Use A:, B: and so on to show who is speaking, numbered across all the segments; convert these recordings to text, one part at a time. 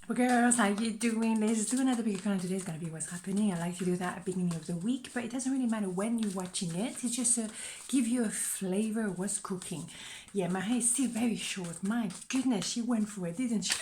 A: Well, girls, how you doing? Let's do another pick card. Today's gonna be what's happening. I like to do that at the beginning of the week, but it doesn't really matter when you're watching it. It's just to give you a flavor of what's cooking. Yeah, my hair is still very short. My goodness, she went for it, didn't she?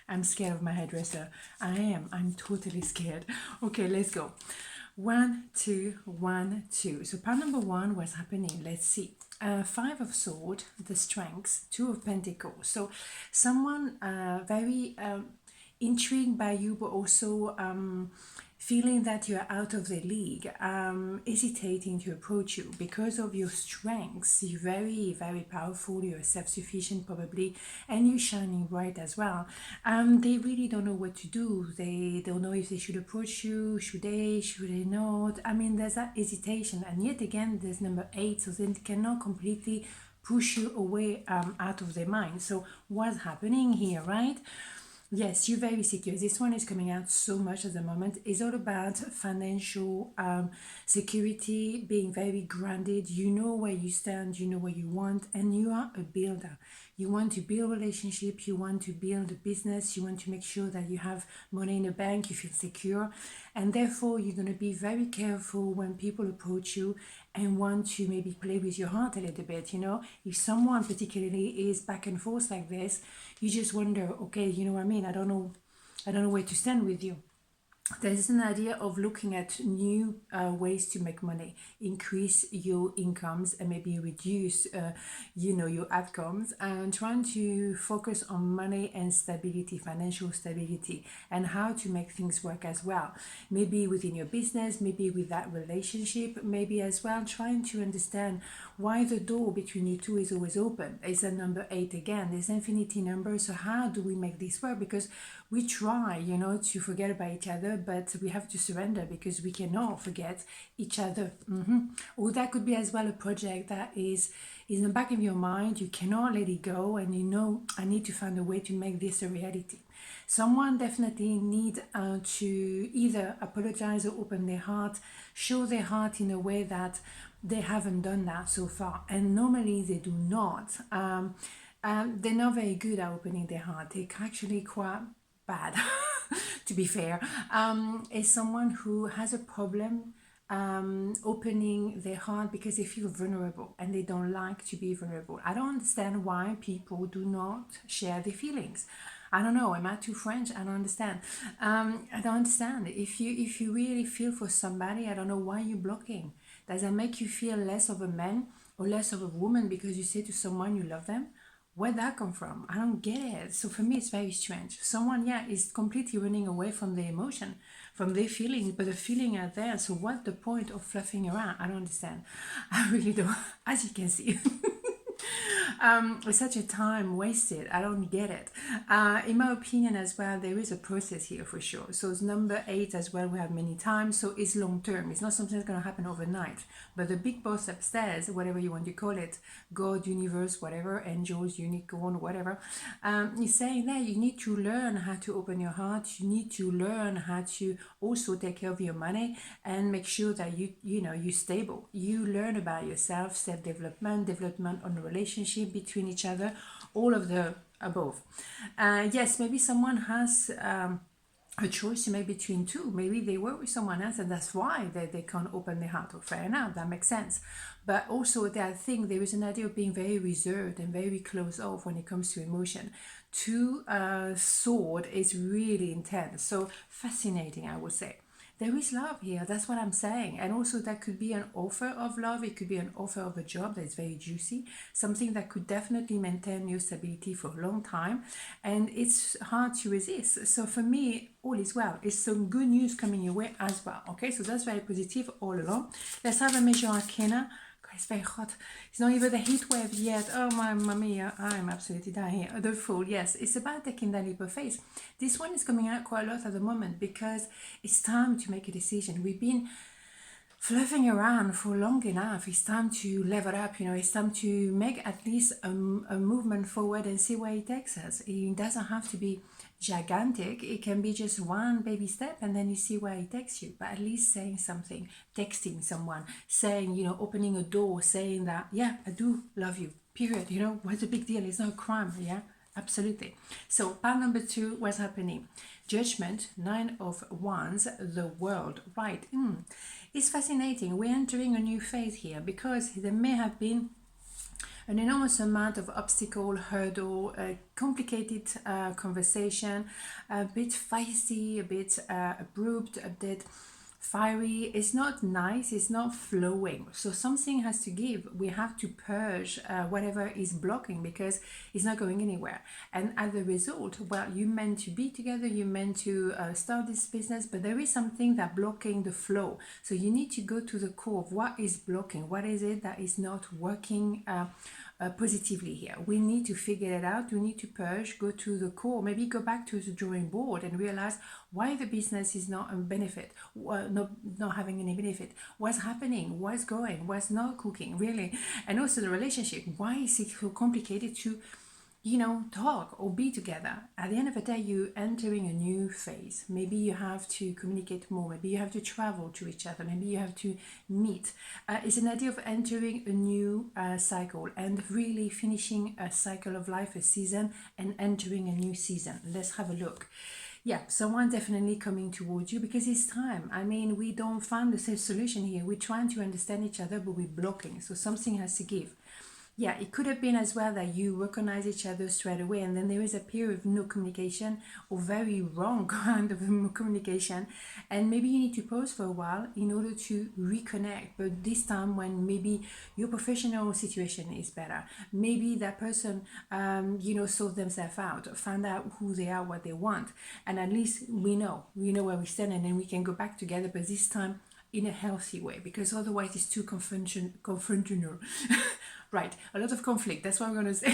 A: I'm scared of my hairdresser. I am. I'm totally scared. Okay, let's go. 1, 2, 1, 2. So part number 1, what's happening? Let's see. 5 of Swords, the Strengths, 2 of Pentacles. So someone very intrigued by you, but also feeling that you're out of the league, hesitating to approach you because of your strengths. You're very, very powerful, you're self-sufficient probably, and you're shining bright as well. They really don't know what to do. They don't know if they should approach you, should they not. I mean, there's that hesitation, and yet again there's number 8, so they cannot completely push you away out of their mind. So what's happening here, right? Yes, you're very secure. This one is coming out so much at the moment. It's all about financial security, being very grounded. You know where you stand, you know what you want, and you are a builder. You want to build relationships, you want to build a business, you want to make sure that you have money in the bank, you feel secure, and therefore you're going to be very careful when people approach you and want to maybe play with your heart a little bit. You know, if someone particularly is back and forth like this, you just wonder, okay, you know what I mean, I don't know where to stand with you. There's an idea of looking at new ways to make money, increase your incomes, and maybe reduce your outcomes, and trying to focus on money and stability, financial stability, and how to make things work as well. Maybe within your business, maybe with that relationship, maybe as well trying to understand why the door between you two is always open. It's a number 8 again, this infinity number. So how do we make this work? Because we try, to forget about each other, but we have to surrender because we cannot forget each other. Or that could be as well a project that is in the back of your mind. You cannot let it go, and I need to find a way to make this a reality. Someone definitely need to either apologize or open their heart, show their heart in a way that they haven't done that so far, and normally they do not. They're not very good at opening their heart. They're actually quite bad to be fair. Is someone who has a problem opening their heart because they feel vulnerable and they don't like to be vulnerable. I don't understand why people do not share their feelings. I don't know, am I too French? I don't understand. I don't understand. If you really feel for somebody, I don't know why you're blocking. Does that make you feel less of a man or less of a woman because you say to someone you love them? Where'd that come from? I don't get it. So for me, it's very strange. Someone, is completely running away from their emotion, from their feelings, but the feelings are there. So what's the point of fluffing around? I don't understand. I really don't. As you can see. It's such a time wasted. I don't get it. In my opinion as well, there is a process here for sure. So it's number 8 as well, we have many times. So it's long term. It's not something that's going to happen overnight. But the big boss upstairs, whatever you want to call it, God, universe, whatever, angels, unicorn, whatever, is saying that you need to learn how to open your heart. You need to learn how to also take care of your money and make sure that you're stable. You learn about yourself, self-development, development on a relationship between each other, all of the above. Yes, maybe someone has a choice to make between two. Maybe they were with someone else and that's why they can't open their heart. Fair enough, that makes sense. But also I think there is an idea of being very reserved and very closed off when it comes to emotion. 2 sword is really intense, so fascinating, I would say. There is love here, that's what I'm saying. And also that could be an offer of love, it could be an offer of a job that's very juicy, something that could definitely maintain your stability for a long time, and it's hard to resist. So for me, all is well. It's some good news coming your way as well. Okay, so that's very positive all along. Let's have a major arcana. It's very hot. It's not even the heat wave yet. Oh my mia, I'm absolutely dying here. The Fool, yes, it's about taking that leap of faith. This one is coming out quite a lot at the moment because it's time to make a decision. We've been fluffing around for long enough. It's time to level up, it's time to make at least a movement forward and see where it takes us. It doesn't have to be gigantic. It can be just one baby step and then you see where it takes you. But at least saying something, texting someone, saying, opening a door, saying that, yeah, I do love you, period. What's the big deal? It's not a crime, yeah? Absolutely. So part number 2, what's happening? Judgment, 9 of Wands, the world. Right. It's fascinating. We're entering a new phase here because there may have been an enormous amount of obstacle, hurdle, complicated conversation, a bit feisty, a bit abrupt, a bit fiery. It's not nice, it's not flowing. So something has to give. We have to purge whatever is blocking because it's not going anywhere. And as a result, well, you meant to be together, you meant to start this business, but there is something that blocking the flow. So you need to go to the core of what is blocking. What is it that is not working positively here? We need to figure it out. We need to purge, go to the core, maybe go back to the drawing board and realize why the business is not a benefit, not having any benefit, what's happening, what's going, what's not cooking, really. And also the relationship, why is it so complicated to talk or be together? At the end of the day, you're entering a new phase. Maybe you have to communicate more. Maybe you have to travel to each other. Maybe you have to meet. It's an idea of entering a new cycle and really finishing a cycle of life, a season, and entering a new season. Let's have a look. Yeah, someone definitely coming towards you because it's time. I mean, we don't find the same solution here. We're trying to understand each other, but we're blocking. So something has to give. Yeah, it could have been as well that you recognize each other straight away, and then there is a period of no communication or very wrong kind of communication, and maybe you need to pause for a while in order to reconnect. But this time, when maybe your professional situation is better, maybe that person, sort themselves out, find out who they are, what they want, and at least we know where we stand, and then we can go back together. But this time in a healthy way, because otherwise it's too confrontational. Right, a lot of conflict, that's what I'm gonna say.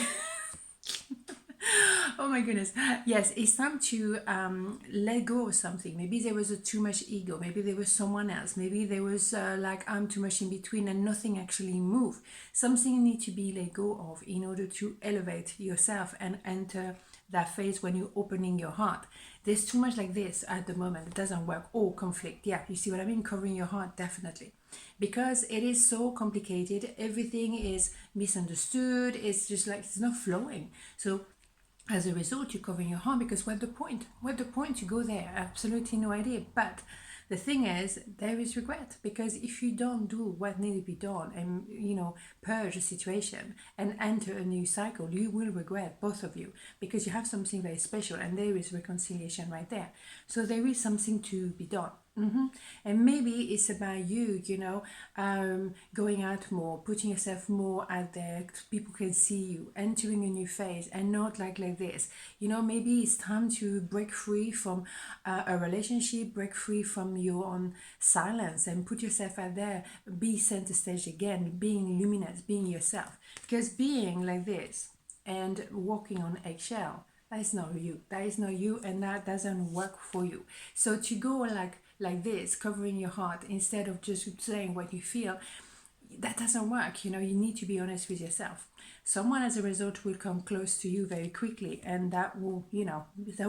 A: Oh my goodness. Yes, it's time to let go of something. Maybe there was too much ego. Maybe there was someone else. Maybe there was too much in between and nothing actually moved. Something need to be let go of in order to elevate yourself and enter that phase when you're opening your heart. There's too much like this at the moment. It doesn't work. Oh, conflict. Yeah, you see what I mean? Covering your heart, definitely. Because it is so complicated. Everything is misunderstood. It's just like it's not flowing. So as a result, you're covering your heart because what's the point? What's the point to go there? Absolutely no idea. But the thing is, there is regret because if you don't do what needs to be done and purge a situation and enter a new cycle, you will regret, both of you, because you have something very special and there is reconciliation right there. So there is something to be done. And maybe it's about you, going out more, putting yourself more out there. People can see you, entering a new phase, and not like this. Maybe it's time to break free from a relationship, break free from your own silence, and put yourself out there. Be center stage again, being luminous, being yourself. Because being like this and walking on eggshell, that is not you. That is not you, and that doesn't work for you. So to go like this, covering your heart instead of just saying what you feel, that doesn't work. You need to be honest with yourself. Someone as a result will come close to you very quickly, and that will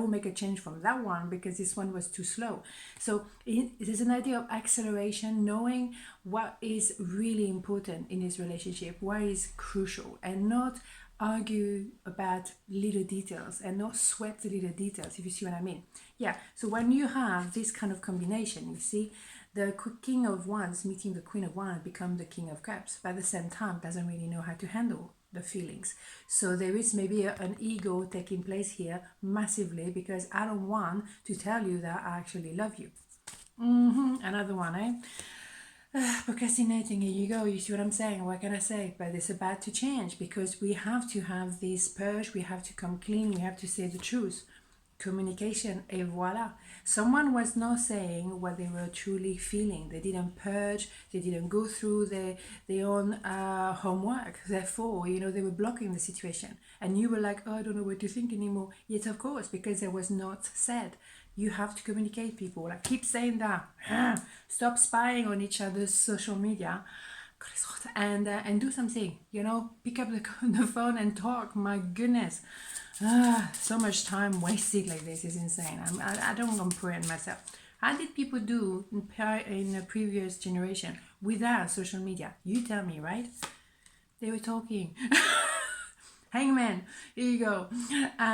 A: make a change from that one because this one was too slow. So there's an idea of acceleration, knowing what is really important in this relationship, what is crucial, and not argue about little details and not sweat the little details, if you see what I mean. Yeah, so when you have this kind of combination, you see, the King of Wands meeting the Queen of Wands become the King of Cups, but at the same time doesn't really know how to handle the feelings. So there is maybe an ego taking place here massively because I don't want to tell you that I actually love you. Another one, eh? Procrastinating, here you go. You see what I'm saying? What can I say? But it's about to change because we have to have this purge. We have to come clean. We have to say the truth. Communication, et voila. Someone was not saying what they were truly feeling. They didn't purge. They didn't go through their own homework. Therefore, they were blocking the situation. And you were like, oh, I don't know what to think anymore. Yes, of course, because it was not said. You have to communicate, people. I keep saying that. Stop spying on each other's social media and do something. Pick up the phone and talk. My goodness. So much time wasted like this is insane. I don't comprehend myself. How did people do in a previous generation without social media? You tell me, right? They were talking. Hangman, here you go.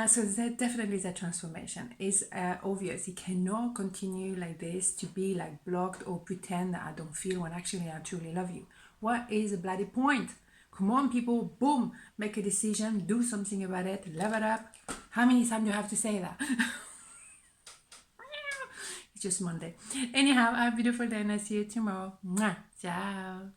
A: So that definitely that transformation is obvious. You cannot continue like this to be like blocked or pretend that I don't feel when actually I truly love you. What is the bloody point? Come on, people, boom, make a decision, do something about it, level up. How many times do you have to say that? It's just Monday. Anyhow, have a beautiful day and I'll see you tomorrow. Mwah. Ciao.